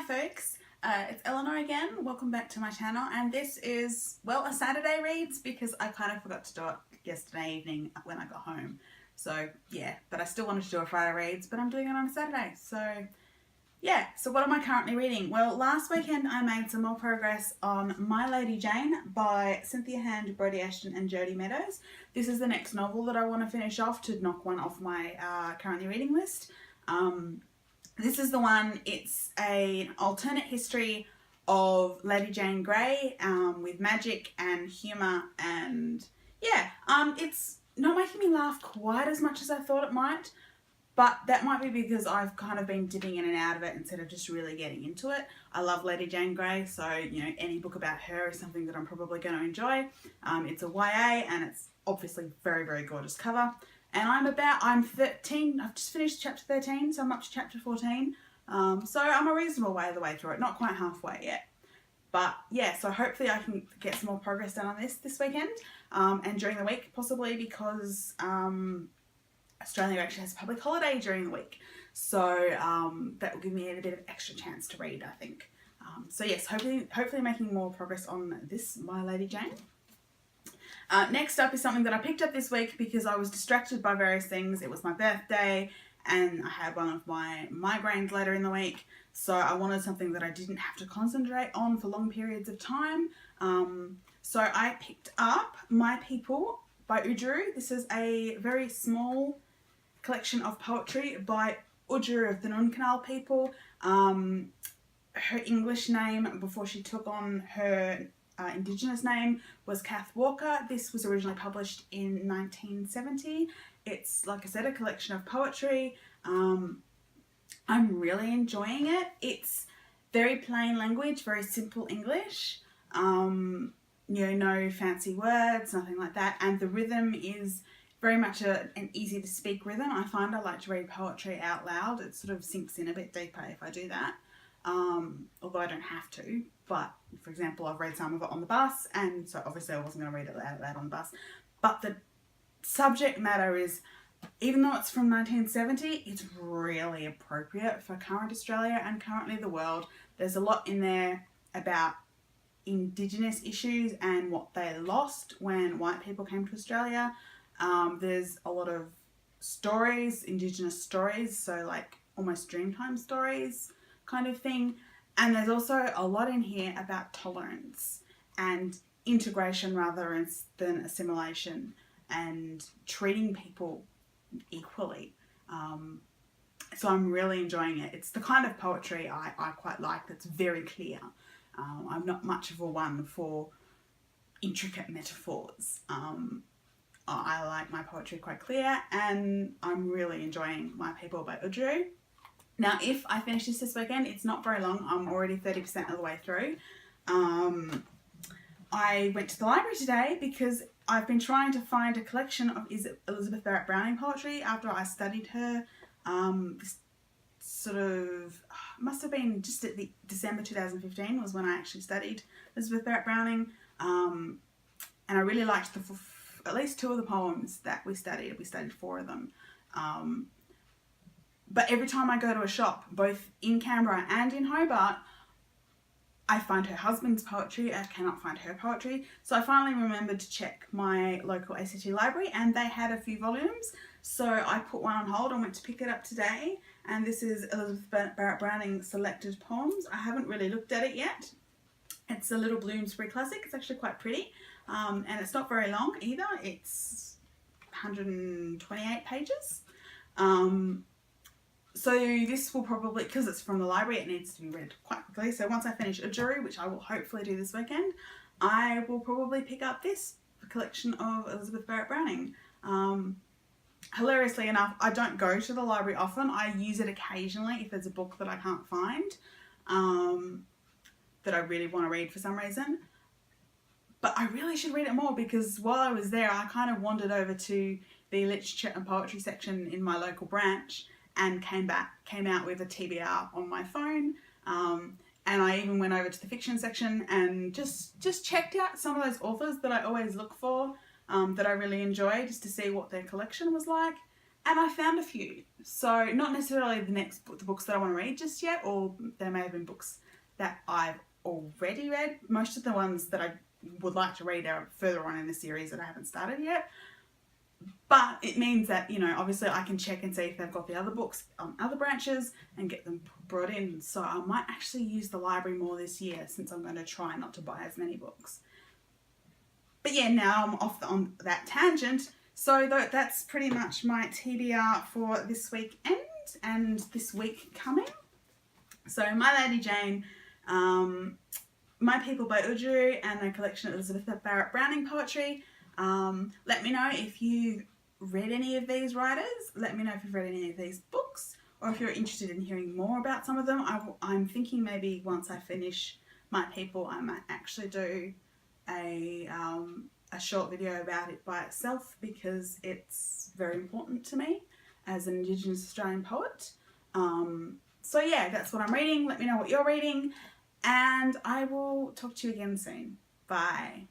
folks, it's Eleanor again. Welcome back to my channel, and this is, well, a Saturday reads because I kind of forgot to do it yesterday evening when I got home. So yeah, but I still wanted to do a Friday reads, but I'm doing it on a Saturday. So yeah, so what am I currently reading? Well, last weekend I made some more progress on My Lady Jane by Cynthia, Brodi, Ashton and Jodi Meadows. This is the next novel that I want to finish off to knock one off my currently reading list. This is the one. It's an alternate history of Lady Jane Grey with magic and humour, and yeah, it's not making me laugh quite as much as I thought it might, but that might be because I've kind of been dipping in and out of it instead of just really getting into it. I love Lady Jane Grey, so you know, any book about her is something that I'm probably going to enjoy. It's a YA and it's obviously very, very gorgeous cover. And I'm 13, I've just finished chapter 13, so I'm up to chapter 14. So I'm a reasonable way of the way through it, not quite halfway yet. But yeah, so hopefully I can get some more progress done on this weekend and during the week, possibly because Australia actually has a public holiday during the week. So that will give me a bit of extra chance to read, I think. So yes, hopefully making more progress on this My Lady Jane. Next up is something that I picked up this week because I was distracted by various things. It was my birthday and I had one of my migraines later in the week, so I wanted something that I didn't have to concentrate on for long periods of time. So I picked up My People by Oodgeroo. This is a very small collection of poetry by Oodgeroo of the Nunkanal people. Her English name before she took on her Indigenous name was Kath Walker. This was originally published in 1970. It's, like I said, a collection of poetry. I'm really enjoying it. It's very plain language, very simple English. You know, no fancy words, nothing like that. And the rhythm is very much an easy to speak rhythm. I find I like to read poetry out loud. It sort of sinks in a bit deeper if I do that. Although I don't have to, but for example, I've read some of it on the bus, and so obviously I wasn't going to read it out loud on the bus. But the subject matter is, even though it's from 1970, it's really appropriate for current Australia and currently the world. There's a lot in there about Indigenous issues and what they lost when white people came to Australia. There's a lot of stories, Indigenous stories, so like almost Dreamtime stories kind of thing. And there's also a lot in here about tolerance and integration rather than assimilation, and treating people equally. So I'm really enjoying it. It's the kind of poetry I quite like, that's very clear. I'm not much of a one for intricate metaphors. I like my poetry quite clear, and I'm really enjoying My People by Oodgeroo. Now, if I finish this weekend, it's not very long. I'm already 30% of the way through. I went to the library today because I've been trying to find a collection of Elizabeth Barrett Browning poetry after I studied her. This sort of, must have been just at the December 2015 was when I actually studied Elizabeth Barrett Browning. And I really liked at least two of the poems that we studied. We studied 4 of them. But every time I go to a shop, both in Canberra and in Hobart, I find her husband's poetry. I cannot find her poetry. So I finally remembered to check my local ACT library, and they had a few volumes. So I put one on hold and went to pick it up today. And this is Elizabeth Barrett Browning Selected Poems. I haven't really looked at it yet. It's a little Bloomsbury classic. It's actually quite pretty. And it's not very long either. It's 128 pages. So this will probably, because it's from the library, it needs to be read quite quickly. So once I finish Oodgeroo, which I will hopefully do this weekend, I will probably pick up this collection of Elizabeth Barrett Browning. Hilariously enough, I don't go to the library often. I use it occasionally if there's a book that I can't find that I really want to read for some reason. But I really should read it more, because while I was there, I kind of wandered over to the literature and poetry section in my local branch and came out with a TBR on my phone, and I even went over to the fiction section and just checked out some of those authors that I always look for, that I really enjoy, just to see what their collection was like. And I found a few. So not necessarily the books that I want to read just yet, or there may have been books that I've already read. Most of the ones that I would like to read are further on in the series that I haven't started yet. But it means that, you know, obviously I can check and see if they've got the other books on other branches and get them brought in. So I might actually use the library more this year, since I'm going to try not to buy as many books. But yeah, now I'm off on that tangent. So that's pretty much my TBR for this weekend and this week coming. So My Lady Jane, My People by Oodgeroo, and a collection of Elizabeth Barrett Browning poetry. Let me know if you've read any of these writers. Let me know if you've read any of these books, or if you're interested in hearing more about some of them. I'm thinking maybe once I finish My People, I might actually do a short video about it by itself, because it's very important to me as an Indigenous Australian poet. So yeah, that's what I'm reading. Let me know what you're reading, and I will talk to you again soon. Bye.